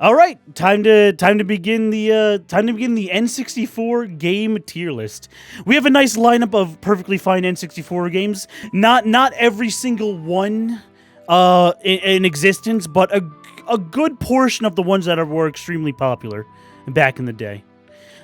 All right, time to begin the N64 game tier list. We have a nice lineup of perfectly fine N64 games. Not every single one in existence, but a good portion of the ones that were extremely popular back in the day.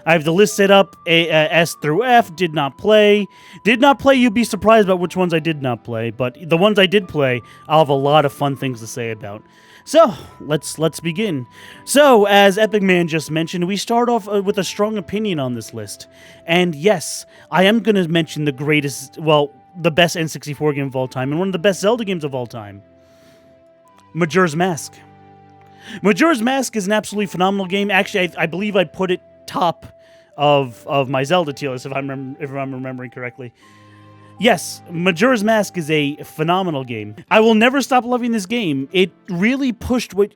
I have the list set up, S through F, did not play. Did not play, you'd be surprised about which ones I did not play, but the ones I did play, I'll have a lot of fun things to say about. So, let's begin. So, as Epic Man just mentioned, we start off with a strong opinion on this list. And yes, I am going to mention the greatest, well, the best N64 game of all time, and one of the best Zelda games of all time. Majora's Mask. Majora's Mask is an absolutely phenomenal game. Actually, I believe I put it top of my Zelda tier list, if I'm remembering correctly. Yes, Majora's Mask is a phenomenal game. I will never stop loving this game. It really pushed actually,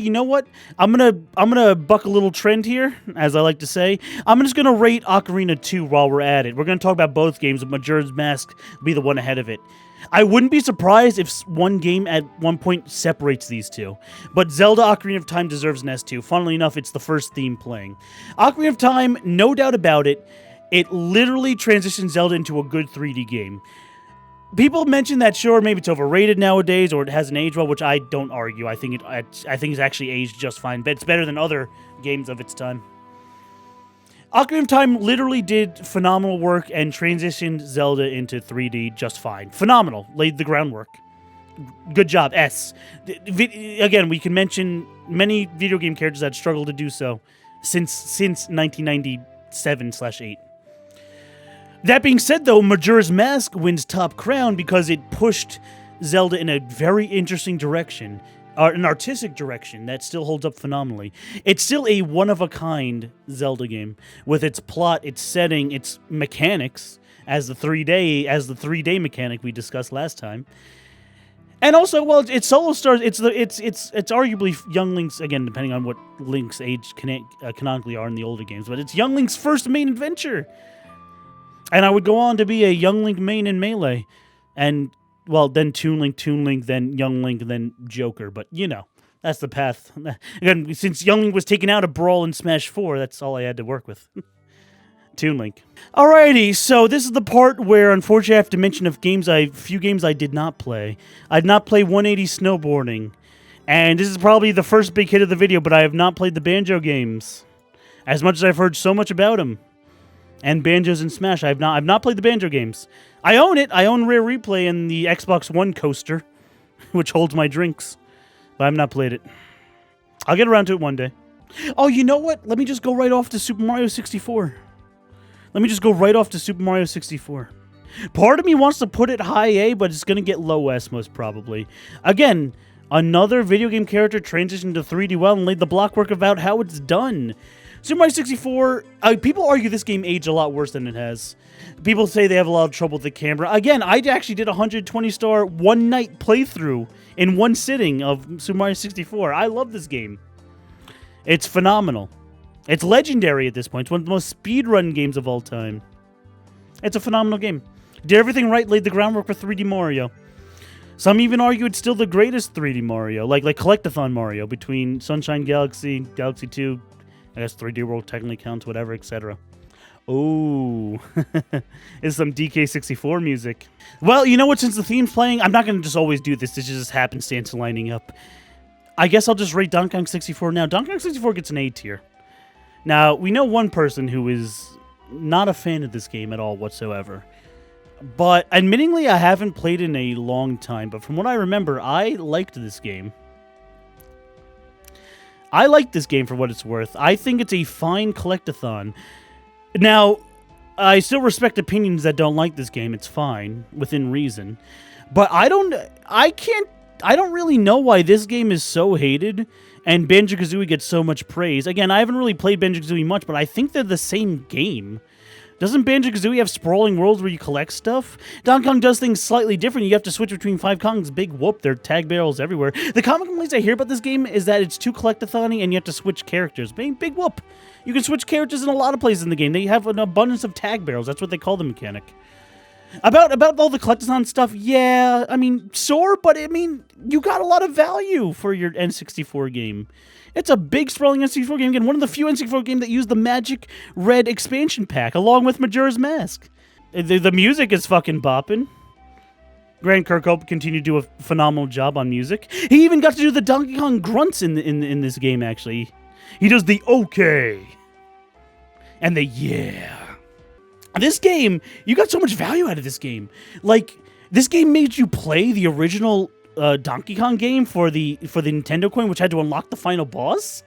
you know what? I'm gonna buck a little trend here, as I like to say. I'm just gonna rate Ocarina 2 while we're at it. We're gonna talk about both games, but Majora's Mask will be the one ahead of it. I wouldn't be surprised if one game at one point separates these two. But Zelda Ocarina of Time deserves an S2. Funnily enough, it's the first theme playing. Ocarina of Time, no doubt about it, it literally transitions Zelda into a good 3D game. People mention that, sure, maybe it's overrated nowadays or it hasn't aged well, which I don't argue. I think it's actually aged just fine, but it's better than other games of its time. Ocarina of Time literally did phenomenal work and transitioned Zelda into 3D just fine. Phenomenal. Laid the groundwork. Good job, S. Again, we can mention many video game characters that struggled to do so since 1997/8. That being said, though, Majora's Mask wins top crown because it pushed Zelda in a very interesting direction, an artistic direction that still holds up phenomenally. It's still a one-of-a-kind Zelda game with its plot, its setting, its mechanics as the 3D mechanic we discussed last time. And also, well, it's solo stars. It's arguably young Link's, again, depending on what Link's age canonically are in the older games, but it's young Link's first main adventure. And I would go on to be a young Link main in Melee. And, well, then Toon Link, then young Link, then Joker. But, you know, that's the path. Again, since young Link was taken out of Brawl and Smash 4, that's all I had to work with. Toon Link. Alrighty, so this is the part where, unfortunately, I have to mention a few games I did not play. I did not play 180 Snowboarding. And this is probably the first big hit of the video, but I have not played the Banjo games. As much as I've heard so much about them. And Banjos and Smash. I've not played the Banjo games. I own it. I own Rare Replay and the Xbox One coaster, which holds my drinks. But I've not played it. I'll get around to it one day. Oh, you know what? Let me just go right off to Super Mario 64. Part of me wants to put it high A, but it's going to get low S most probably. Again, another video game character transitioned to 3D well and laid the blockwork about how it's done. Super Mario 64, people argue this game aged a lot worse than it has. People say they have a lot of trouble with the camera. Again, I actually did a 120-star one-night playthrough in one sitting of Super Mario 64. I love this game. It's phenomenal. It's legendary at this point. It's one of the most speedrun games of all time. It's a phenomenal game. Did everything right, laid the groundwork for 3D Mario. Some even argue it's still the greatest 3D Mario, like Collectathon Mario, between Sunshine Galaxy, Galaxy 2, I guess 3D World technically counts, whatever, etc. Oh, it's some DK64 music. Well, you know what, since the theme's playing, I'm not going to just always do this. This just happenstance lining up. I guess I'll just rate Donkey Kong 64 now. Donkey Kong 64 gets an A tier. Now, we know one person who is not a fan of this game at all whatsoever. But, admittingly, I haven't played in a long time. But from what I remember, I liked this game. I like this game for what it's worth. I think it's a fine collectathon. Now, I still respect opinions that don't like this game. It's fine, within reason. But I don't really know why this game is so hated and Banjo-Kazooie gets so much praise. Again, I haven't really played Banjo-Kazooie much, but I think they're the same game. Doesn't Banjo-Kazooie have sprawling worlds where you collect stuff? Donkey Kong does things slightly different. You have to switch between 5 Kongs. Big whoop, there are tag barrels everywhere. The common complaints I hear about this game is that it's too collectathon-y and you have to switch characters. Big whoop. You can switch characters in a lot of places in the game. They have an abundance of tag barrels. That's what they call the mechanic. About all the collectathon stuff, yeah, I mean, sore, but I mean, you got a lot of value for your N64 game. It's a big, sprawling N64 game. Again, one of the few N64 games that used the Magic Red expansion pack, along with Majora's Mask. The music is fucking bopping. Grant Kirkhope continued to do a phenomenal job on music. He even got to do the Donkey Kong grunts in this game, actually. He does the okay. And the yeah. This game, you got so much value out of this game. Like, this game made you play the original Donkey Kong game for the Nintendo coin, which had to unlock the final boss.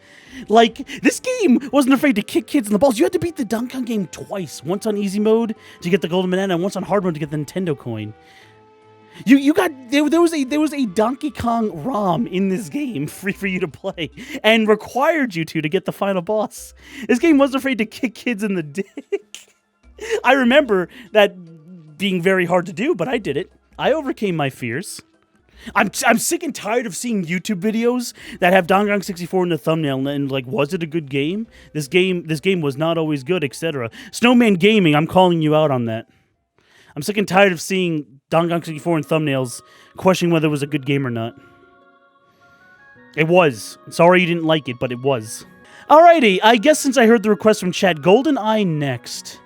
Like, this game wasn't afraid to kick kids in the balls. You had to beat the Donkey Kong game twice. Once on easy mode to get the golden banana, and once on hard mode to get the Nintendo coin. There was a Donkey Kong ROM in this game free for you to play and required you to get the final boss. This game wasn't afraid to kick kids in the dick. I remember that being very hard to do, but I did it. I overcame my fears. I'm sick and tired of seeing YouTube videos that have Donkey Kong 64 in the thumbnail and like, was it a good game? This game was not always good, etc. Snowman Gaming, I'm calling you out on that. I'm sick and tired of seeing Donkey Kong 64 in thumbnails, questioning whether it was a good game or not. It was. Sorry you didn't like it, but it was. Alrighty, I guess since I heard the request from chat, GoldenEye next.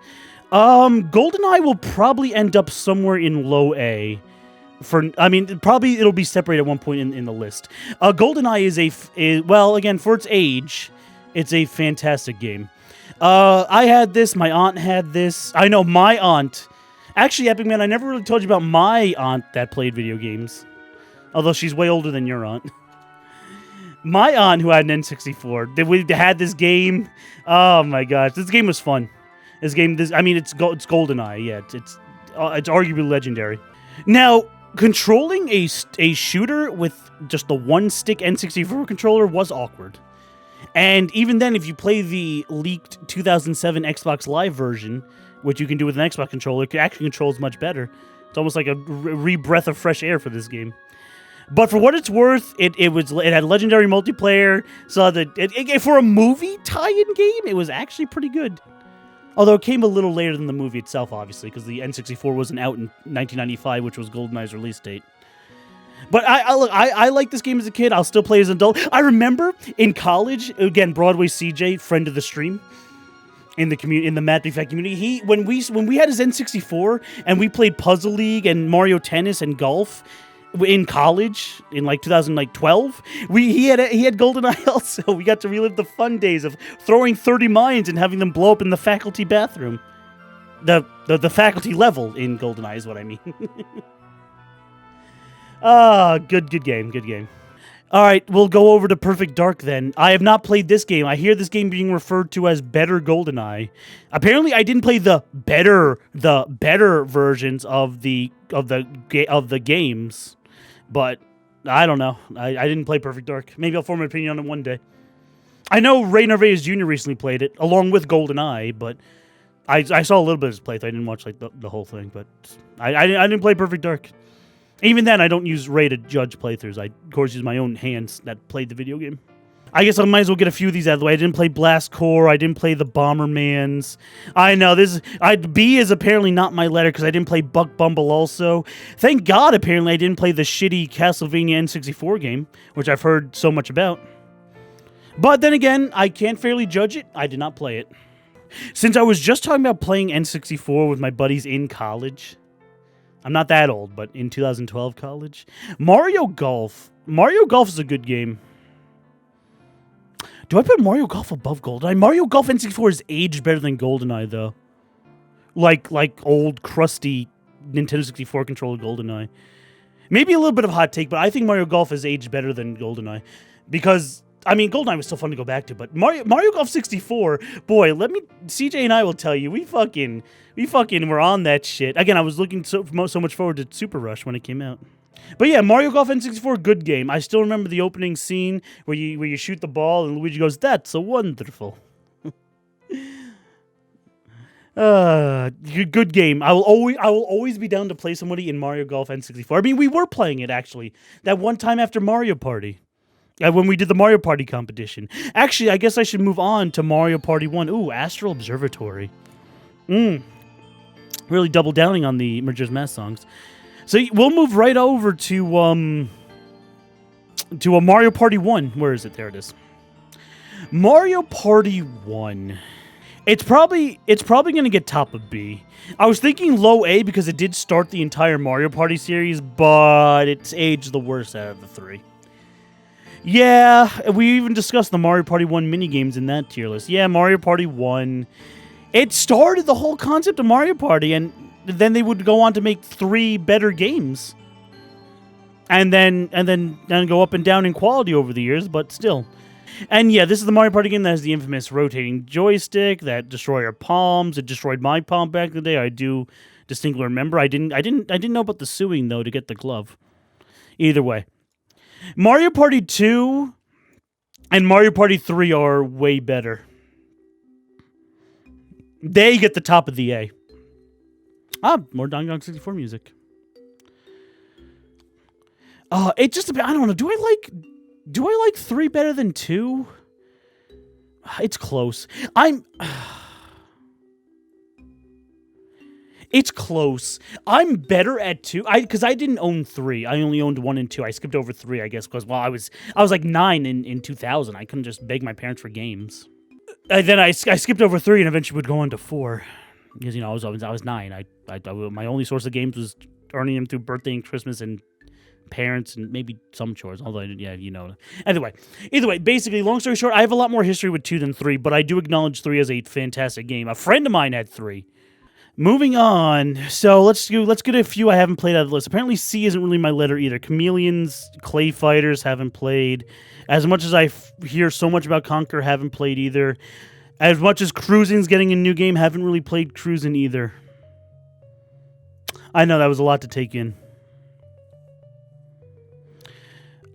GoldenEye will probably end up somewhere in low A. Probably it'll be separated at one point in the list. GoldenEye is well, again, for its age, it's a fantastic game. I had this, my aunt had this. I know my aunt. Actually, Epic Man, I never really told you about my aunt that played video games. Although she's way older than your aunt. My aunt, who had an N64, we had this game. Oh my gosh, this game was fun. It's GoldenEye. Yeah, it's arguably legendary. Now, controlling a shooter with just the one stick N64 controller was awkward. And even then, if you play the leaked 2007 Xbox Live version, which you can do with an Xbox controller, it actually controls much better. It's almost like a re-breath of fresh air for this game. But for what it's worth, it had legendary multiplayer. So for a movie tie-in game, it was actually pretty good. Although it came a little later than the movie itself, obviously, because the N64 wasn't out in 1995, which was GoldenEye's release date. But I like this game as a kid. I'll still play as an adult. I remember in college, again, Broadway CJ, friend of the stream, in the community, in the Matt Defect community, when we had his N64 and we played Puzzle League and Mario Tennis and golf in college in like 2012, he had GoldenEye also. We got to relive the fun days of throwing 30 mines and having them blow up in the faculty bathroom. The faculty level in GoldenEye is what I mean. Good game. All right, we'll go over to Perfect Dark then. I have not played this game. I hear this game being referred to as better GoldenEye. Apparently, I didn't play the better versions of the games, but I don't know. I didn't play Perfect Dark. Maybe I'll form an opinion on it one day. I know Ray Narvaez Jr. recently played it along with GoldenEye, but I saw a little bit of his playthrough. I didn't watch like the whole thing, but I didn't play Perfect Dark. Even then, I don't use Ray to judge playthroughs. I, of course, use my own hands that played the video game. I guess I might as well get a few of these out of the way. I didn't play Blast Corps. I didn't play the Bombermans. I know, B is apparently not my letter because I didn't play Buck Bumble also. Thank God, apparently, I didn't play the shitty Castlevania N64 game, which I've heard so much about. But then again, I can't fairly judge it. I did not play it. Since I was just talking about playing N64 with my buddies in college... I'm not that old, but in 2012 college. Mario Golf. Mario Golf is a good game. Do I put Mario Golf above GoldenEye? Mario Golf N64 is aged better than GoldenEye, though. Like old, crusty Nintendo 64 controller GoldenEye. Maybe a little bit of a hot take, but I think Mario Golf is aged better than GoldenEye. Because, I mean, GoldenEye was still fun to go back to, but Mario Golf 64, boy, CJ and I will tell you, we fucking were on that shit. Again, I was looking so much forward to Super Rush when it came out. But yeah, Mario Golf N64, good game. I still remember the opening scene where you shoot the ball and Luigi goes, "That's so wonderful." Good game. I will always be down to play somebody in Mario Golf N64. I mean, we were playing it actually that one time after Mario Party. When we did the Mario Party competition. Actually, I guess I should move on to Mario Party 1. Ooh, Astral Observatory. Really double downing on the Majora's Mask songs. So we'll move right over to a Mario Party 1. Where is it? There it is. Mario Party 1. It's probably going to get top of B. I was thinking low A because it did start the entire Mario Party series, but it's aged the worst out of the three. Yeah, we even discussed the Mario Party 1 minigames in that tier list. Yeah, Mario Party 1. It started the whole concept of Mario Party, and then they would go on to make 3 better games. And then go up and down in quality over the years, but still. And yeah, this is the Mario Party game that has the infamous rotating joystick that destroyed our palms. It destroyed my palm back in the day. I do distinctly remember. I didn't know about the suing though to get the glove. Either way, Mario Party 2 and Mario Party 3 are way better. They get the top of the A. More Donkey Kong 64 music. It just, I don't know. Do I like 3 better than 2? It's close. It's close. I'm better at 2. Because I didn't own 3. I only owned 1 and 2. I skipped over 3, I guess, because I was like 9 in 2000. I couldn't just beg my parents for games. And then I skipped over 3 and eventually would go on to 4. Because, I was 9. My only source of games was earning them through birthday and Christmas and parents and maybe some chores. Although, Anyway, either way, basically, long story short, I have a lot more history with 2 than 3, but I do acknowledge 3 as a fantastic game. A friend of mine had 3. Moving on, so let's get a few I haven't played out of the list. Apparently, C isn't really my letter either. Chameleons, Clay Fighters, haven't played. As much as I hear so much about Conquer, haven't played either. As much as Cruising's getting a new game, haven't really played Cruising either. I know that was a lot to take in.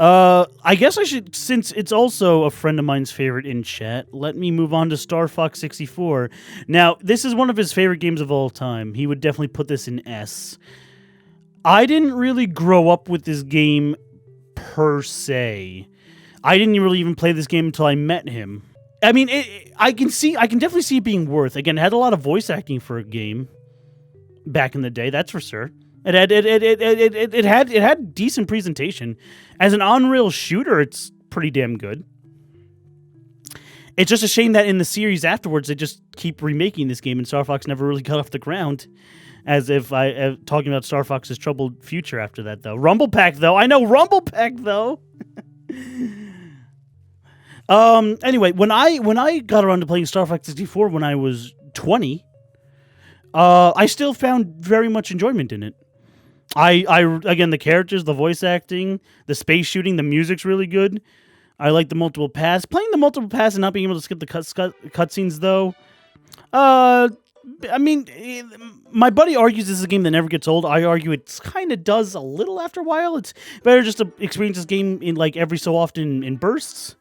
I guess I should, since it's also a friend of mine's favorite in chat, let me move on to Star Fox 64. Now, this is one of his favorite games of all time. He would definitely put this in S. I didn't really grow up with this game per se. I didn't really even play this game until I met him. I mean, I can definitely see it being worth. Again, it had a lot of voice acting for a game back in the day, that's for sure. It had decent presentation. As an on-rail shooter, it's pretty damn good. It's just a shame that in the series afterwards, they just keep remaking this game, and Star Fox never really got off the ground. As if talking about Star Fox's troubled future after that, though. Rumble Pack, though. I know, Rumble Pack, though. Anyway, when I got around to playing Star Fox 64 when I was 20, I still found very much enjoyment in it. Again, the characters, the voice acting, the space shooting, the music's really good. I like the multiple pass. Playing the multiple pass and not being able to skip the cutscenes, though. I mean, my buddy argues this is a game that never gets old. I argue it kind of does a little after a while. It's better just to experience this game in like every so often in bursts.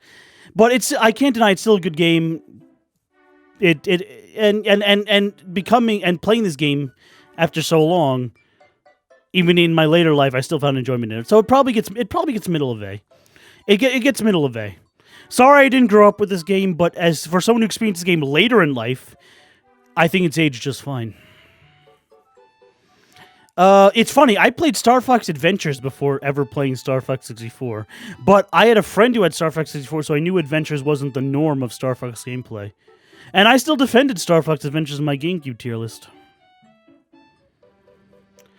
But I can't deny it's still a good game. Becoming and playing this game after so long, even in my later life, I still found enjoyment in it. So it probably gets middle of A. It gets middle of A. Sorry I didn't grow up with this game, but as for someone who experienced this game later in life, I think it's aged just fine. It's funny, I played Star Fox Adventures before ever playing Star Fox 64, but I had a friend who had Star Fox 64, so I knew Adventures wasn't the norm of Star Fox gameplay. And I still defended Star Fox Adventures in my GameCube tier list.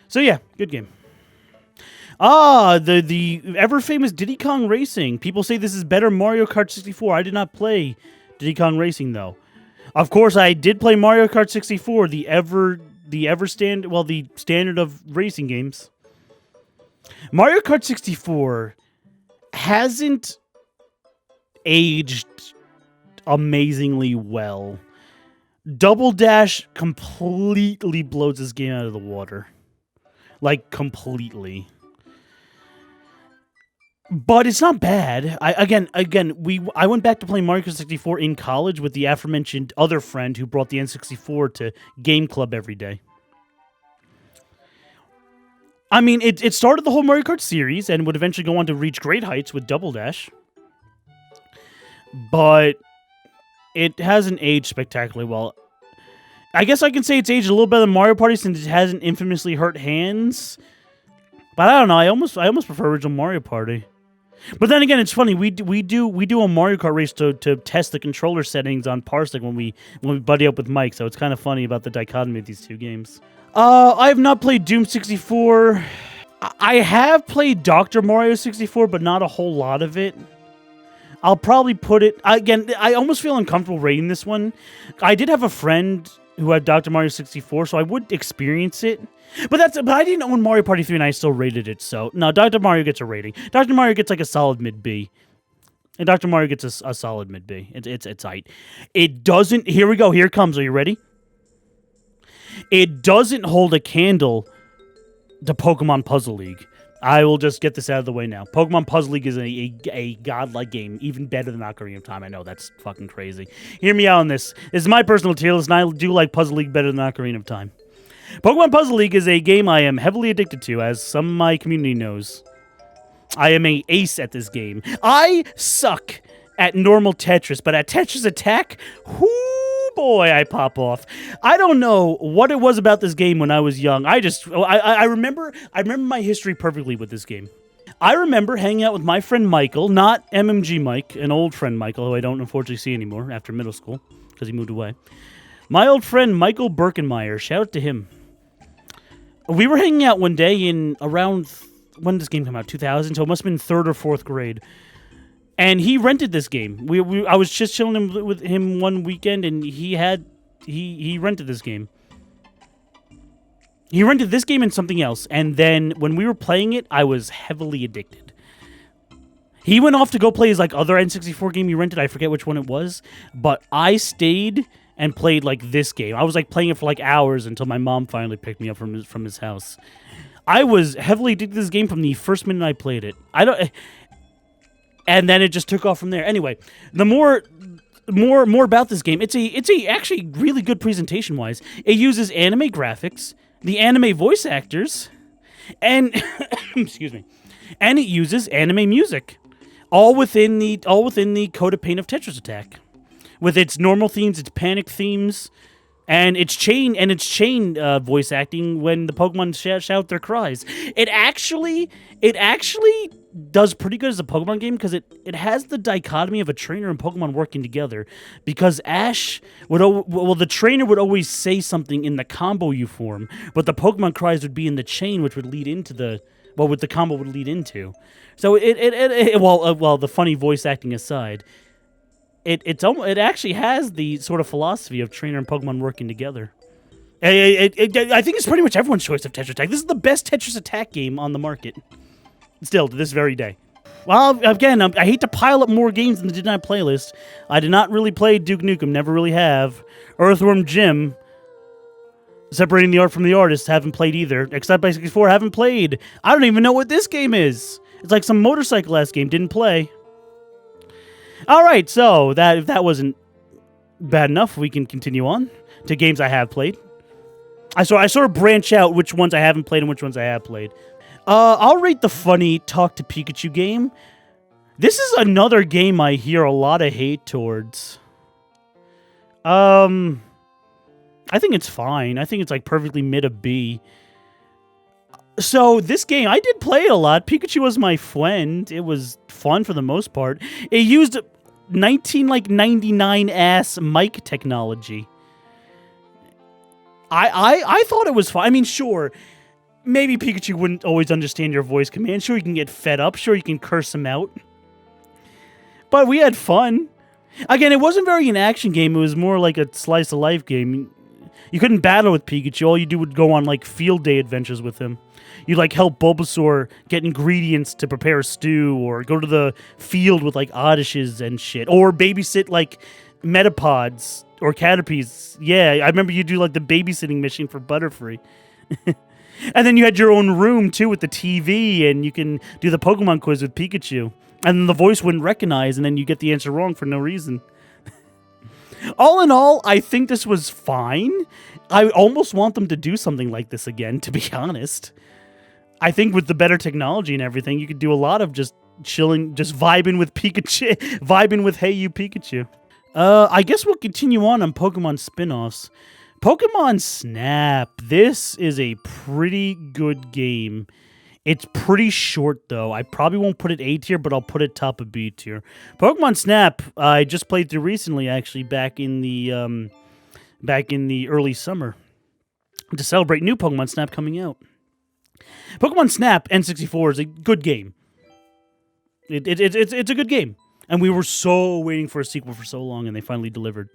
So yeah, good game. The ever-famous Diddy Kong Racing. People say this is better Mario Kart 64. I did not play Diddy Kong Racing, though. Of course, I did play Mario Kart 64, the standard of racing games. Mario Kart 64 hasn't aged amazingly well. Double Dash completely blows this game out of the water. Like, completely. But it's not bad. I went back to playing Mario Kart 64 in college with the aforementioned other friend who brought the N64 to Game Club every day. I mean, it started the whole Mario Kart series and would eventually go on to reach great heights with Double Dash. But it hasn't aged spectacularly well. I guess I can say it's aged a little better than Mario Party since it hasn't infamously hurt hands. But I don't know. I almost prefer original Mario Party. But then again, it's funny. We do a Mario Kart race to test the controller settings on Parsec when we buddy up with Mike. So it's kind of funny about the dichotomy of these two games. I have not played Doom 64. I have played Dr. Mario 64, but not a whole lot of it. I'll probably put it... Again, I almost feel uncomfortable rating this one. I did have a friend who had Dr. Mario 64, so I would experience it. But I didn't own Mario Party 3, and I still rated it, so... No, Dr. Mario gets a rating. Dr. Mario gets like a solid mid-B. And Dr. Mario gets a solid mid-B. It's height. It doesn't... Here we go. Here it comes. Are you ready? It doesn't hold a candle to Pokemon Puzzle League. I will just get this out of the way now. Pokemon Puzzle League is a godlike game, even better than Ocarina of Time. I know, that's fucking crazy. Hear me out on this. This is my personal tier list, and I do like Puzzle League better than Ocarina of Time. Pokemon Puzzle League is a game I am heavily addicted to, as some of my community knows. I am an ace at this game. I suck at normal Tetris, but at Tetris Attack, whoo boy, I pop off. I don't know what it was about this game when I was young. I remember my history perfectly with this game. I remember hanging out with my friend Michael, not MMG Mike, an old friend Michael, who I don't unfortunately see anymore after middle school, because he moved away. My old friend Michael Birkenmeyer, shout out to him. We were hanging out one day in around, when did this game come out? 2000, so it must have been 3rd or 4th grade. And he rented this game. I was just chilling with him one weekend, and he rented this game. He rented this game and something else, and then when we were playing it, I was heavily addicted. He went off to go play his other N64 game he rented. I forget which one it was, but I stayed and played this game. I was playing it for hours until my mom finally picked me up from his house. I was heavily addicted to this game from the first minute I played it. And then it just took off from there. Anyway, the more about this game, it's a actually really good presentation wise. It uses anime graphics, the anime voice actors, and excuse me, and it uses anime music, all within the code of paint of Tetris Attack, with its normal themes, its panic themes, and its chain voice acting when the Pokemon shout their cries. It actually does pretty good as a Pokemon game because it has the dichotomy of a trainer and Pokemon working together. Because Ash the trainer would always say something in the combo you form, but the Pokemon cries would be in the chain, which would lead into what the combo would lead into. So the funny voice acting aside, it actually has the sort of philosophy of trainer and Pokemon working together. I think it's pretty much everyone's choice of Tetris Attack. This is the best Tetris Attack game on the market. Still, to this very day. Well, again, I hate to pile up more games in the Did Not playlist. I did not really play Duke Nukem, never really have. Earthworm Jim, separating the art from the artist, haven't played either. Except by 64, haven't played. I don't even know what this game is. It's like some motorcycle-ass game, didn't play. Alright, so if that wasn't bad enough, we can continue on to games I have played. I sort of branch out which ones I haven't played and which ones I have played. I'll rate the funny Talk to Pikachu game. This is another game I hear a lot of hate towards. I think it's fine. I think it's perfectly mid of B. So this game, I did play it a lot. Pikachu was my friend. It was fun for the most part. It used 1999 ass mic technology. I thought it was fun. I mean, sure, maybe Pikachu wouldn't always understand your voice command. Sure, you can get fed up. Sure, you can curse him out. But we had fun. Again, it wasn't very an action game. It was more like a slice of life game. You couldn't battle with Pikachu. All you do would go on field day adventures with him. You'd help Bulbasaur get ingredients to prepare a stew, or go to the field with Oddishes and shit, or babysit Metapods or Caterpies. Yeah, I remember you do the babysitting mission for Butterfree. And then you had your own room too with the TV, and you can do the Pokemon quiz with Pikachu. And then the voice wouldn't recognize, and then you get the answer wrong for no reason. All in all, I think this was fine. I almost want them to do something like this again, to be honest. I think with the better technology and everything, you could do a lot of just chilling, just vibing with Pikachu, vibing with Hey You Pikachu. I guess we'll continue on Pokemon spin-offs. Pokemon Snap. This is a pretty good game. It's pretty short, though. I probably won't put it A tier, but I'll put it top of B tier. Pokemon Snap, I just played through recently, actually, back in the early summer to celebrate new Pokemon Snap coming out. Pokemon Snap N64 is a good game. It's a good game. And we were so waiting for a sequel for so long, and they finally delivered.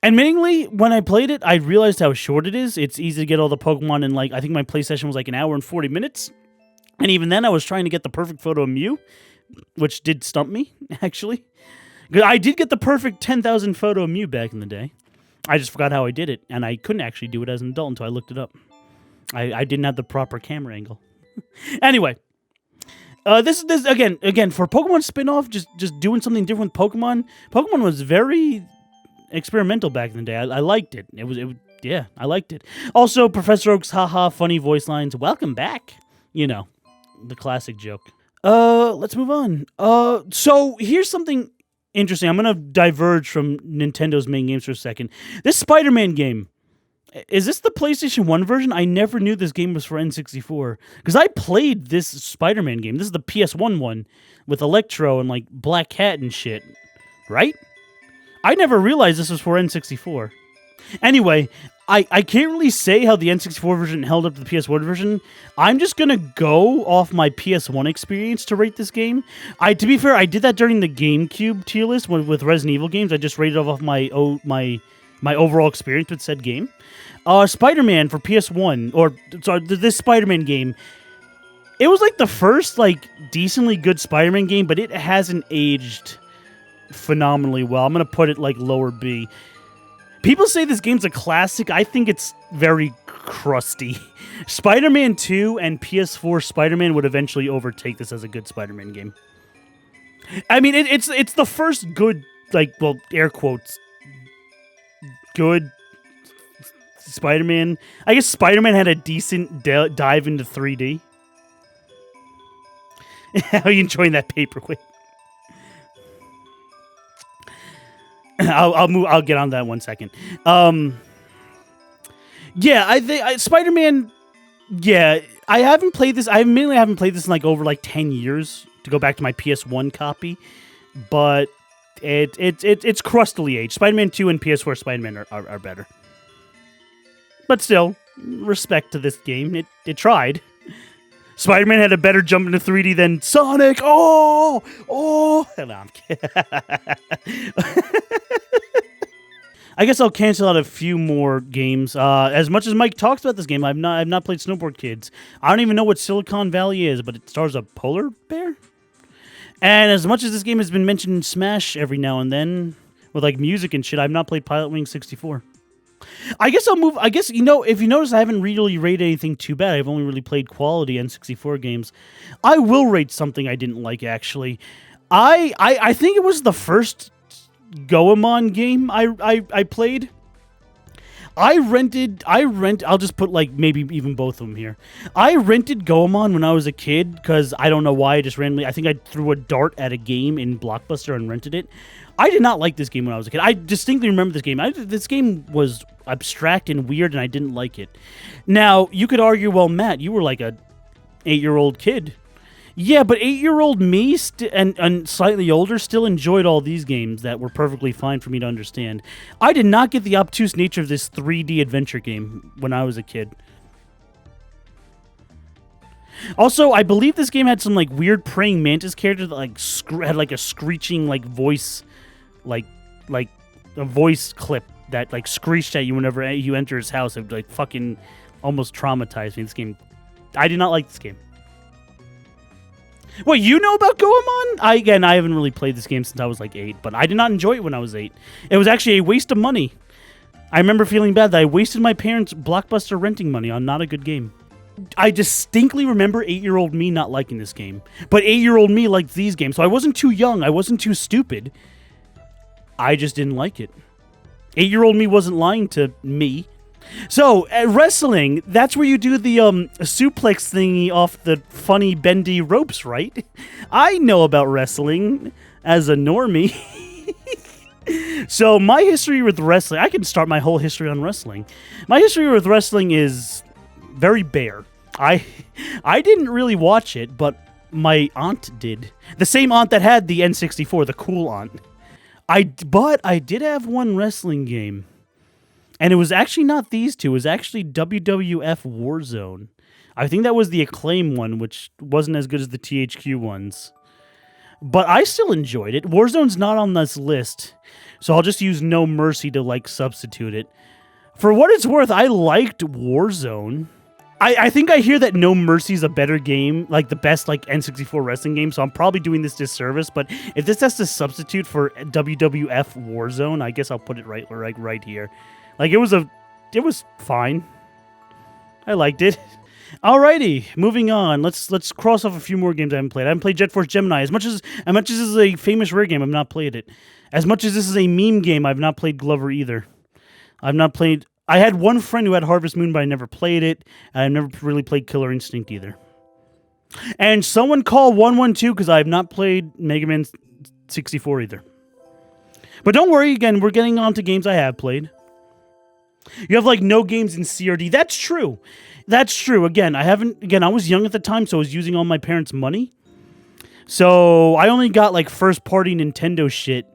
Admittingly, when I played it, I realized how short it is. It's easy to get all the Pokemon in, like, I think my play session was like an hour and 40 minutes. And even then, I was trying to get the perfect photo of Mew, which did stump me, actually. I did get the perfect 10,000 photo of Mew back in the day. I just forgot how I did it, and I couldn't actually do it as an adult until I looked it up. I didn't have the proper camera angle. Anyway, this again for Pokemon spin-off, just doing something different with Pokemon. Pokemon was very experimental back in the day. I liked it. Yeah, I liked it. Also, Professor Oak's haha funny voice lines. Welcome back. You know, the classic joke. Let's move on. So here's something interesting. I'm gonna diverge from Nintendo's main games for a second. This Spider-Man game. Is this the PlayStation 1 version? I never knew this game was for N64. Because I played this Spider-Man game. This is the PS1 one with Electro and, like, Black Cat and shit. Right? I never realized this was for N64. Anyway, I can't really say how the N64 version held up to the PS1 version. I'm just going to go off my PS1 experience to rate this game. To be fair, I did that during the GameCube tier list with Resident Evil games. I just rated off my overall experience with said game. Spider-Man for PS1, or sorry, this Spider-Man game, it was like the first like decently good Spider-Man game, but it hasn't aged phenomenally well. I'm gonna put it like lower B. People say this game's a classic. I think it's very crusty. Spider-Man 2 and PS4 Spider-Man would eventually overtake this as a good Spider-Man game. I mean, it's the first good, like, well, air quotes, good Spider-Man. I guess Spider-Man had a decent dive into 3D. How are you enjoying that paperweight? I'll get on that in 1 second. Yeah, I think Spider-Man. Yeah, I haven't played this. I mainly haven't played this in like over like 10 years to go back to my PS1 copy, but it's crustily aged. Spider-Man 2 and PS4 Spider-Man are better. But still, respect to this game. It tried. Spider-Man had a better jump into 3D than Sonic. Oh! No, I'm kidding. I guess I'll cancel out a few more games. As much as Mike talks about this game, I've not played Snowboard Kids. I don't even know what Silicon Valley is, but it stars a polar bear. And as much as this game has been mentioned in Smash every now and then, with like music and shit, I've not played Pilot Wing 64. I guess I'll move. I guess, you know, if you notice, I haven't really rated anything too bad. I've only really played quality N64 games. I will rate something I didn't like, actually. I think it was the first Goemon game I played. I'll just put like maybe even both of them here. I rented Goemon when I was a kid because I don't know why. I just randomly, I think I threw a dart at a game in Blockbuster and rented it. I did not like this game when I was a kid. I distinctly remember this game. This game was abstract and weird, and I didn't like it. Now, you could argue, well, Matt, you were like a 8-year-old kid. Yeah, but 8-year-old me and slightly older still enjoyed all these games that were perfectly fine for me to understand. I did not get the obtuse nature of this 3D adventure game when I was a kid. Also, I believe this game had some like weird praying mantis character that like had like a screeching like voice, like a voice clip that like screeched at you whenever you enter his house. It would like fucking almost traumatized me. This game, I did not like this game. What, you know about Goemon? I haven't really played this game since I was like 8, but I did not enjoy it when I was 8. It was actually a waste of money. I remember feeling bad that I wasted my parents' Blockbuster renting money on not a good game. I distinctly remember 8-year-old me not liking this game, but 8-year-old me liked these games, so I wasn't too young, I wasn't too stupid. I just didn't like it. 8-year-old me wasn't lying to me. So, wrestling, that's where you do the suplex thingy off the funny bendy ropes, right? I know about wrestling as a normie. So my history with wrestling, I can start my whole history on wrestling. My history with wrestling is very bare. I didn't really watch it, but my aunt did. The same aunt that had the N64, the cool aunt. But I did have one wrestling game. And it was actually not these two. It was actually WWF Warzone. I think that was the Acclaim one, which wasn't as good as the THQ ones. But I still enjoyed it. Warzone's not on this list, so I'll just use No Mercy to, like, substitute it. For what it's worth, I liked Warzone. I think I hear that No Mercy is a better game, like the best, like, N64 wrestling game, so I'm probably doing this disservice, but if this has to substitute for WWF Warzone, I guess I'll put it right here. Like, it was fine. I liked it. Alrighty, moving on. Let's cross off a few more games I haven't played. I haven't played Jet Force Gemini. As much as this is a famous rare game, I've not played it. As much as this is a meme game, I've not played Glover either. I had one friend who had Harvest Moon, but I never played it. And I've never really played Killer Instinct either. And someone call 112 because I have not played Mega Man 64 either. But don't worry, again, we're getting on to games I have played. You have, like, no games in CRD. That's true. That's true. Again, I was young at the time, so I was using all my parents' money. So I only got, like, first-party Nintendo shit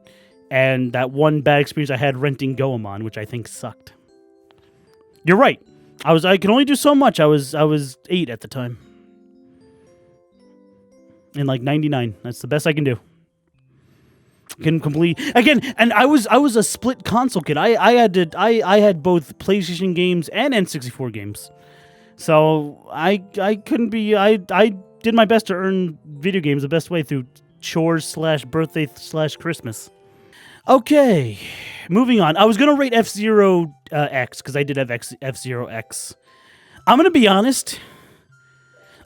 and that one bad experience I had renting Goemon, which I think sucked. You're right. I can only do so much. I was 8 at the time. In, like, 99. That's the best I can do. Can complete again, and I was a split console kid. I had both PlayStation games and N64 games, so I couldn't be. I did my best to earn video games the best way through chores / birthday / Christmas. Okay, moving on. I was gonna rate F-Zero X because I did have F-Zero X. I'm gonna be honest.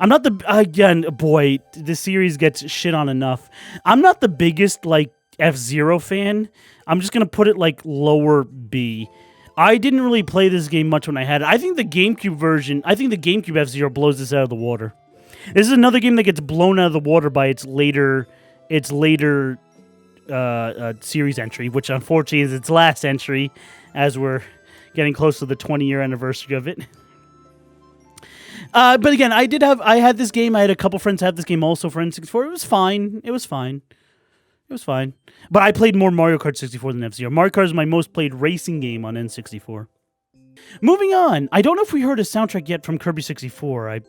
I'm not this series gets shit on enough. I'm not the biggest, like, F-Zero fan. I'm just gonna put it, like, lower B. I didn't really play this game much when I had it. I think the GameCube F-Zero blows this out of the water. This is another game that gets blown out of the water by its later series entry, which unfortunately is its last entry, as we're getting close to the 20-year anniversary of it. But again, I had this game. I had a couple friends have this game also for N64. It was fine. But I played more Mario Kart 64 than F-Zero. Mario Kart is my most played racing game on N64. Moving on. I don't know if we heard a soundtrack yet from Kirby 64. I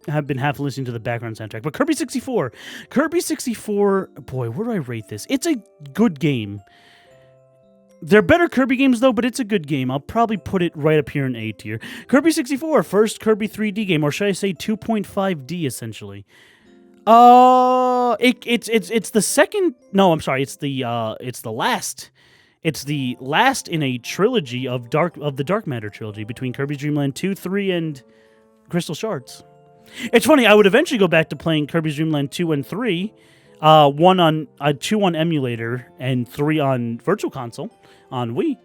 have been half listening to the background soundtrack. But Kirby 64. Kirby 64, boy, where do I rate this? It's a good game. They're better Kirby games, though, but it's a good game. I'll probably put it right up here in A tier. Kirby 64, first Kirby 3D game, or should I say 2.5D, essentially. It's the second. No, I'm sorry. It's the last. It's the last in a trilogy of the Dark Matter trilogy between Kirby's Dream Land 2, 3, and Crystal Shards. It's funny. I would eventually go back to playing Kirby's Dream Land 2 and 3, 2 on emulator and 3 on Virtual Console on Wii.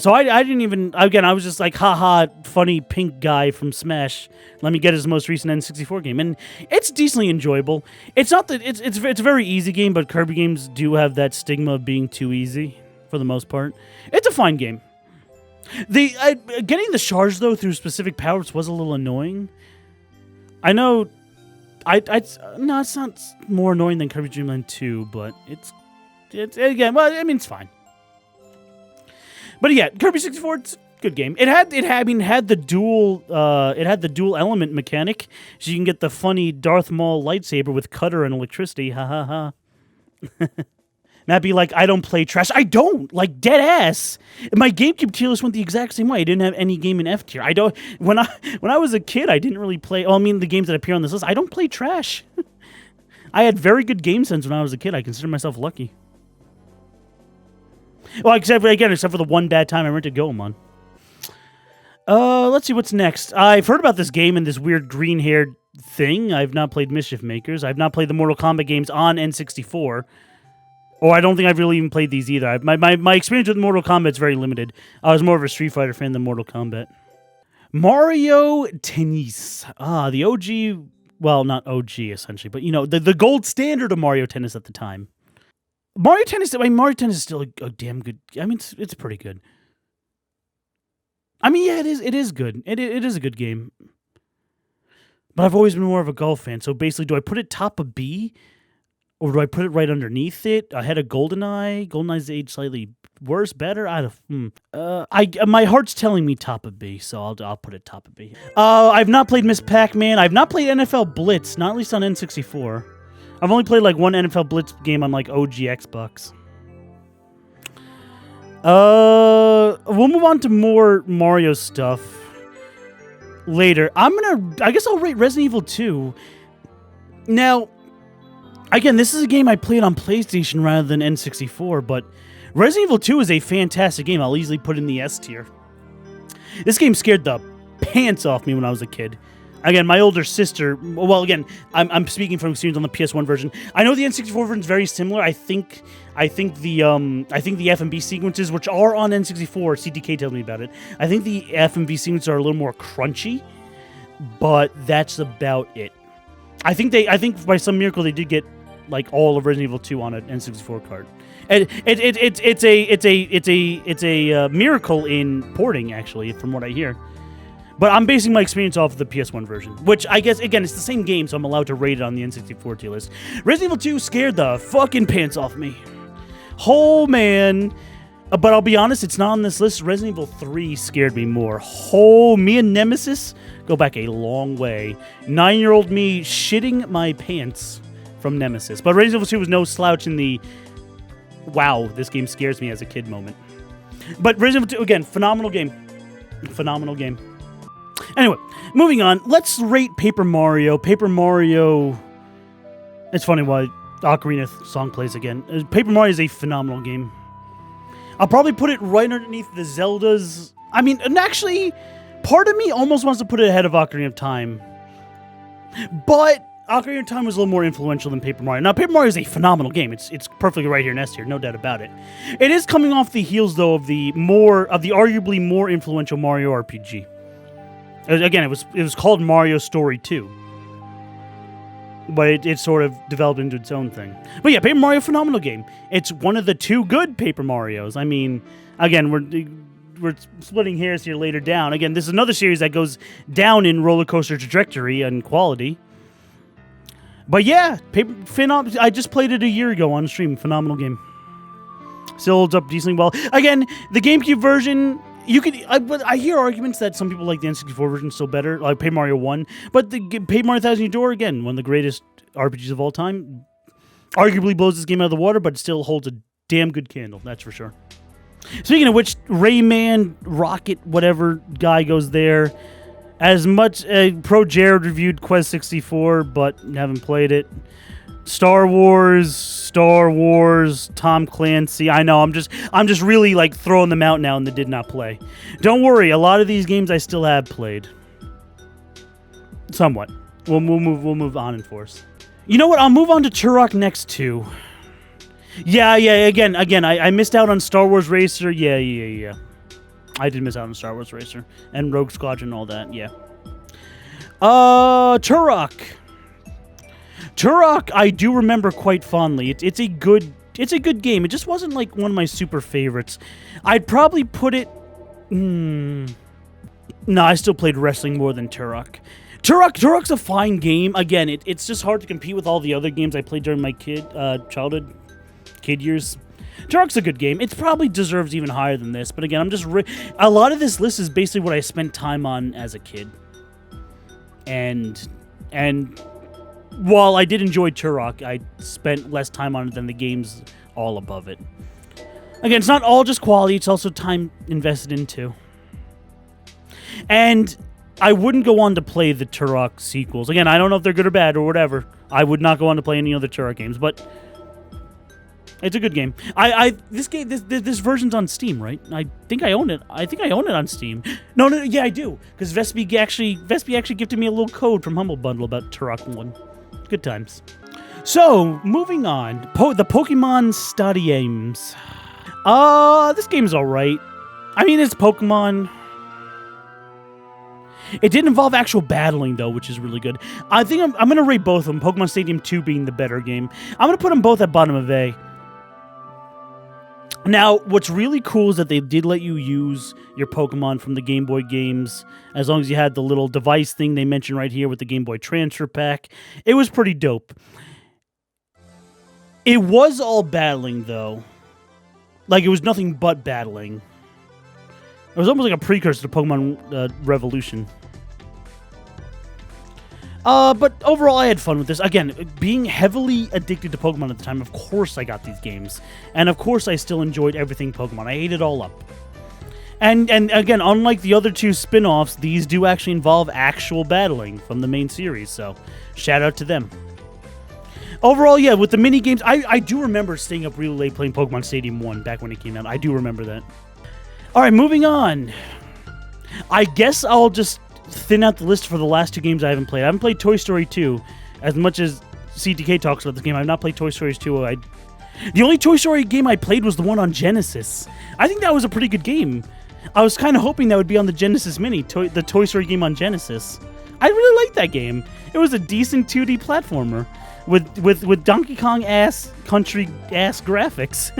So I didn't even, again, I was just like, haha, funny pink guy from Smash. Let me get his most recent N64 game. And it's decently enjoyable. It's not that, it's a very easy game, but Kirby games do have that stigma of being too easy for the most part. It's a fine game. Getting the shards, though, through specific powers was a little annoying. I know, no, it's not more annoying than Kirby Dream Land 2, but it's again, well, I mean, it's fine. But yeah, Kirby 64, it's a good game. It had the dual element mechanic, so you can get the funny Darth Maul lightsaber with cutter and electricity. Ha ha ha. Matt be like, I don't play trash. I don't, like, dead ass. My GameCube tier list went the exact same way. I didn't have any game in F tier. I don't. When I was a kid, I didn't really play. Oh, I mean, the games that appear on this list, I don't play trash. I had very good game sense when I was a kid. I consider myself lucky. Well, except for the one bad time I rented Goemon. Let's see what's next. I've heard about this game and this weird green-haired thing. I've not played Mischief Makers. I've not played the Mortal Kombat games on N64. Or I don't think I've really even played these either. My experience with Mortal Kombat is very limited. I was more of a Street Fighter fan than Mortal Kombat. Mario Tennis. The OG... Well, not OG, essentially, but, you know, the gold standard of Mario Tennis at the time. Mario Tennis. I mean, Mario Tennis is still a damn good. I mean, it's pretty good. I mean, yeah, it is. It is good. It is a good game. But I've always been more of a golf fan. So basically, do I put it top of B, or do I put it right underneath it, ahead of GoldenEye? GoldenEye's aged slightly worse, better. My heart's telling me top of B, so I'll put it top of B. I've not played Miss Pac-Man. I've not played NFL Blitz, not at least on N64. I've only played like one NFL Blitz game on like OG Xbox. We'll move on to more Mario stuff later. I guess I'll rate Resident Evil 2. Now, again, this is a game I played on PlayStation rather than N64, but Resident Evil 2 is a fantastic game. I'll easily put it in the S tier. This game scared the pants off me when I was a kid. Again, my older sister. Well, again, I'm speaking from experience on the PS1 version. I know the N64 version is very similar. I think the FMV sequences, which are on N64, CTK tells me about it. I think the FMV sequences are a little more crunchy, but that's about it. I think by some miracle they did get like all of Resident Evil 2 on an N64 card. And it's a miracle in porting, actually, from what I hear. But I'm basing my experience off of the PS1 version, which I guess, again, it's the same game, so I'm allowed to rate it on the N64 tier list. Resident Evil 2 scared the fucking pants off me. Oh, man. But I'll be honest, it's not on this list. Resident Evil 3 scared me more. Oh, me and Nemesis go back a long way. 9-year-old me shitting my pants from Nemesis. But Resident Evil 2 was no slouch in the, wow, this game scares me as a kid moment. But Resident Evil 2, again, phenomenal game. Phenomenal game. Anyway, moving on. Let's rate Paper Mario. Paper Mario... It's funny why Ocarina song plays again. Paper Mario is a phenomenal game. I'll probably put it right underneath the Zeldas. I mean, and actually, part of me almost wants to put it ahead of Ocarina of Time. But Ocarina of Time was a little more influential than Paper Mario. Now, Paper Mario is a phenomenal game. It's perfectly right here in S tier, no doubt about it. It is coming off the heels, though, of the arguably more influential Mario RPG. Again, it was called Mario Story 2. But it sort of developed into its own thing. But yeah, Paper Mario, phenomenal game. It's one of the two good Paper Marios. I mean, again, we're splitting hairs here later down. Again, this is another series that goes down in roller coaster trajectory and quality. But yeah, I just played it a year ago on stream. Phenomenal game. Still holds up decently well. Again, the GameCube version... I hear arguments that some people like the N64 version still better, like Paper Mario 1, but the Paper Mario Thousand Year Door, again, one of the greatest RPGs of all time, arguably blows this game out of the water, but it still holds a damn good candle, that's for sure. Speaking of which, Rayman, Rocket, whatever guy goes there. As much, Pro Jared reviewed Quest 64, but haven't played it. Star Wars, Tom Clancy. I know, I'm just really like throwing them out now and they did not play. Don't worry, a lot of these games I still have played. Somewhat. We'll move on in force. You know what? I'll move on to Turok next too. Yeah. Again, I missed out on Star Wars Racer. Yeah. I did miss out on Star Wars Racer and Rogue Squadron and all that. Yeah. Turok, I do remember quite fondly. It's a good game. It just wasn't like one of my super favorites. I'd probably put it. No, I still played wrestling more than Turok. Turok's a fine game. Again, it's just hard to compete with all the other games I played during my childhood years. Turok's a good game. It probably deserves even higher than this. But again, I'm just a lot of this list is basically what I spent time on as a kid. And while I did enjoy Turok, I spent less time on it than the games all above it. Again, it's not all just quality, it's also time invested into. And I wouldn't go on to play the Turok sequels. Again, I don't know if they're good or bad or whatever. I would not go on to play any other Turok games, but it's a good game. This version's on Steam, right? I think I own it. I think I own it on Steam. No, yeah, I do. Because Vespi actually gifted me a little code from Humble Bundle about Turok 1. Good times. So, moving on. The Pokemon Stadiums. This game's alright. I mean, it's Pokemon. It did involve actual battling, though, which is really good. I think I'm going to rate both of them, Pokemon Stadium 2 being the better game. I'm going to put them both at bottom of A. Now, what's really cool is that they did let you use your Pokemon from the Game Boy games, as long as you had the little device thing they mentioned right here with the Game Boy Transfer Pack. It was pretty dope. It was all battling, though. Like, it was nothing but battling. It was almost like a precursor to Pokemon Revolution. But overall, I had fun with this. Again, being heavily addicted to Pokemon at the time, of course I got these games. And of course I still enjoyed everything Pokemon. I ate it all up. And again, unlike the other two spin-offs, these do actually involve actual battling from the main series. So, shout out to them. Overall, yeah, with the mini-games, I do remember staying up really late playing Pokemon Stadium 1 back when it came out. I do remember that. Alright, moving on. I guess I'll just thin out the list for the last two games I haven't played. I haven't played Toy Story 2. As much as CTK talks about this game, I've not played Toy Story 2. The only Toy Story game I played was the one on Genesis. I think that was a pretty good game. I was kind of hoping that would be on the Genesis Mini, the Toy Story game on Genesis. I really liked that game. It was a decent 2D platformer with Donkey Kong country graphics.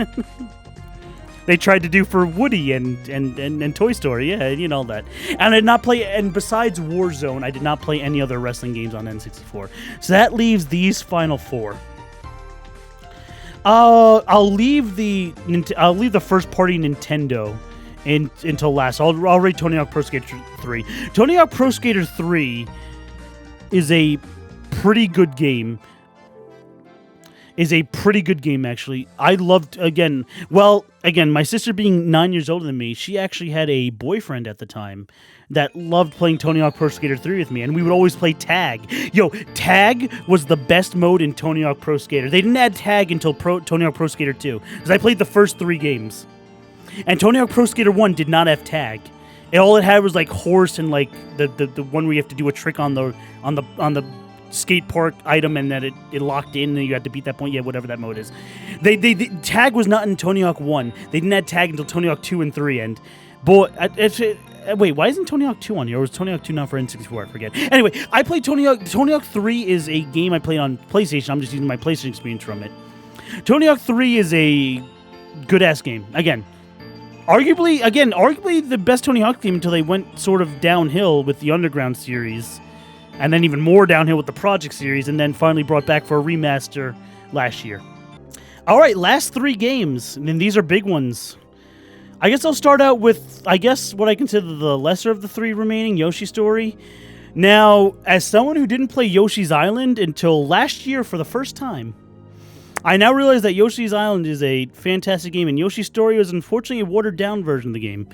They tried to do for Woody and Toy Story, yeah, you know that. And I did not play, and besides Warzone, I did not play any other wrestling games on N64. So that leaves these final four. I'll leave the first party Nintendo until last. I'll rate Tony Hawk Pro Skater 3. Tony Hawk Pro Skater 3 is a pretty good game. Actually. I loved, again, my sister being 9 years older than me, she actually had a boyfriend at the time that loved playing Tony Hawk Pro Skater 3 with me, and we would always play tag. Yo, tag was the best mode in Tony Hawk Pro Skater. They didn't add tag until Tony Hawk Pro Skater 2, because I played the first 3 games. And Tony Hawk Pro Skater 1 did not have tag. All it had was like horse and like the one where you have to do a trick on the skate park item, and that it locked in and you had to beat that point. Yeah, whatever that mode is. The tag was not in Tony Hawk 1. They didn't add tag until Tony Hawk 2 and 3. And boy, wait, why isn't Tony Hawk 2 on here? Or was Tony Hawk 2 not for N64? I forget. Anyway, I played Tony Hawk. Tony Hawk 3 is a game I played on PlayStation. I'm just using my PlayStation experience from it. Tony Hawk 3 is a good-ass game. Arguably the best Tony Hawk game until they went sort of downhill with the Underground series. And then even more downhill with the Project series, and then finally brought back for a remaster last year. All right, last 3 games, and these are big ones. I guess I'll start out with, what I consider the lesser of the 3 remaining, Yoshi Story. Now, as someone who didn't play Yoshi's Island until last year for the first time, I now realize that Yoshi's Island is a fantastic game, and Yoshi Story was unfortunately a watered-down version of the game.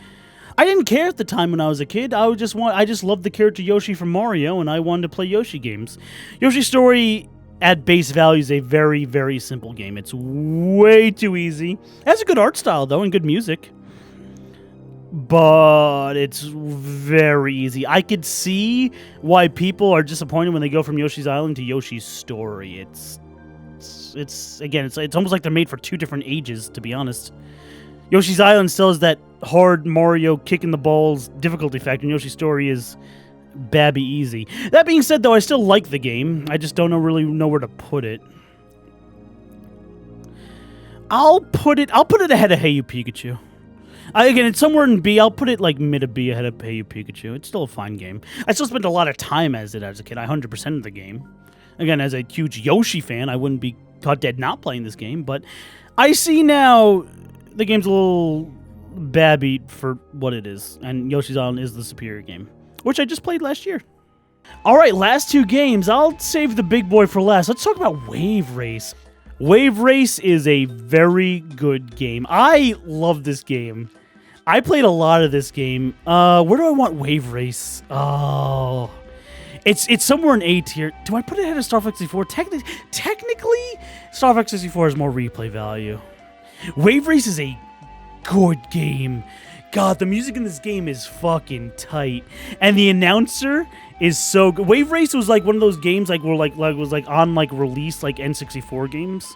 I didn't care at the time when I was a kid. I just loved the character Yoshi from Mario, and I wanted to play Yoshi games. Yoshi Story, at base value, is a very, very simple game. It's way too easy. It has a good art style, though, and good music. But it's very easy. I could see why people are disappointed when they go from Yoshi's Island to Yoshi's Story. It's almost like they're made for 2 different ages, to be honest. Yoshi's Island still has that hard Mario kicking the balls difficulty factor, and Yoshi's Story is babby easy. That being said, though, I still like the game. I just don't really know where to put it. I'll put it ahead of Hey You Pikachu. Again, it's somewhere in B. I'll put it like mid of B ahead of Hey You Pikachu. It's still a fine game. I still spent a lot of time as a kid. I 100%ed the game. Again, as a huge Yoshi fan, I wouldn't be caught dead not playing this game, but I see now the game's a little babby for what it is, and Yoshi's Island is the superior game, which I just played last year. All right, last 2 games. I'll save the big boy for last. Let's talk about Wave Race. Wave Race is a very good game. I love this game. I played a lot of this game. Where do I want Wave Race? Oh, it's somewhere in A tier. Do I put it ahead of Star Fox 64? Technically, Star Fox 64 has more replay value. Wave Race is a good game. God, the music in this game is fucking tight, and the announcer is so good. Wave Race was like one of those games was on release N64 games.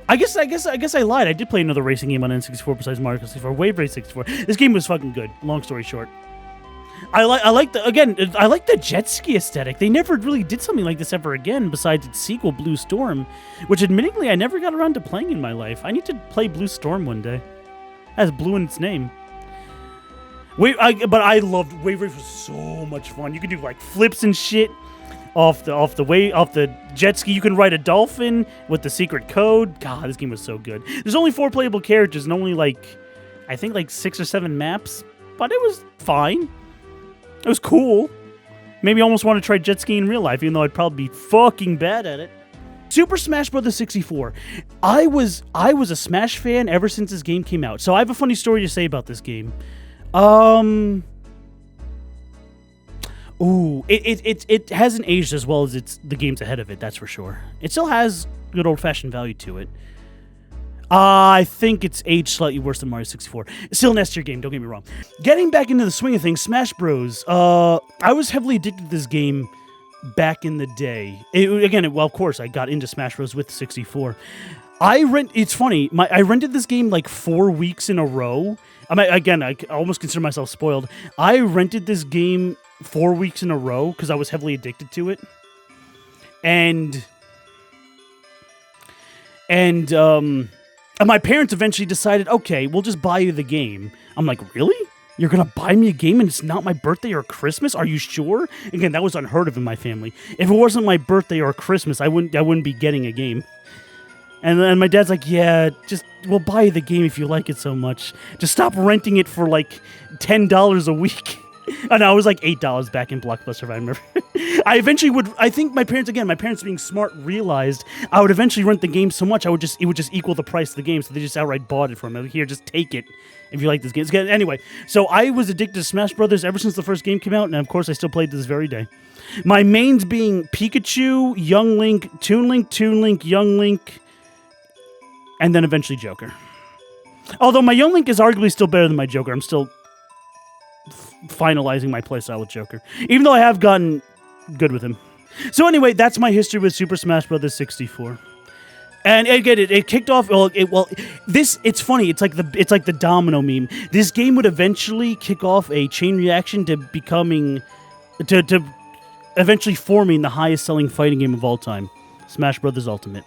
I guess I lied. I did play another racing game on N64 besides Mario 64. Wave Race 64. This game was fucking good. Long story short. I like the jet ski aesthetic. They never really did something like this ever again besides its sequel, Blue Storm, which admittingly I never got around to playing in my life. I need to play Blue Storm one day. It has blue in its name. But I loved Wave Race. Was so much fun. You could do like flips and shit off the jet ski. You can ride a dolphin with the secret code. God, this game was so good. There's only 4 playable characters and only I think 6 or 7 maps, but it was fine. It was cool. Maybe I almost want to try jet skiing in real life, even though I'd probably be fucking bad at it. Super Smash Bros. 64. I was a Smash fan ever since this game came out. So I have a funny story to say about this game. It hasn't aged as well as the games ahead of it, that's for sure. It still has good old-fashioned value to it. I think it's aged slightly worse than Mario 64. Still an S-tier game, don't get me wrong. Getting back into the swing of things, Smash Bros. I was heavily addicted to this game back in the day. Well, of course, I got into Smash Bros. With 64. It's funny, I rented this game 4 weeks in a row. I almost consider myself spoiled. I rented this game 4 weeks in a row because I was heavily addicted to it. And my parents eventually decided, okay, we'll just buy you the game. I'm like, really? You're going to buy me a game and it's not my birthday or Christmas? Are you sure? Again, that was unheard of in my family. If it wasn't my birthday or Christmas, I wouldn't be getting a game. And then my dad's like, yeah, we'll buy you the game if you like it so much. Just stop renting it for $10 a week. And I was $8 back in Blockbuster, if I remember. I think my parents being smart, realized I would eventually rent the game so much, it would just equal the price of the game, so they just outright bought it for me. Like, here, just take it if you like this game. Anyway, so I was addicted to Smash Brothers ever since the first game came out, and of course I still played to this very day. My mains being Pikachu, Young Link, Toon Link, Young Link, and then eventually Joker. Although my Young Link is arguably still better than my Joker. I'm still finalizing my playstyle with Joker, even though I have gotten good with him. So anyway, that's my history with Super Smash Bros. 64. And again, it kicked off. It's funny. It's like the domino meme. This game would eventually kick off a chain reaction to eventually forming the highest selling fighting game of all time, Smash Bros. Ultimate.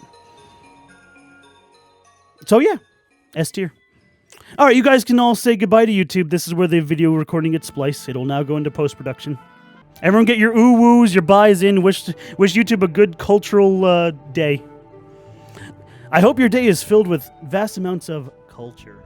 So yeah, S tier. All right, you guys can all say goodbye to YouTube. This is where the video recording gets spliced. It'll now go into post-production. Everyone get your ooh-woos, your buys in. Wish YouTube a good cultural day. I hope your day is filled with vast amounts of culture.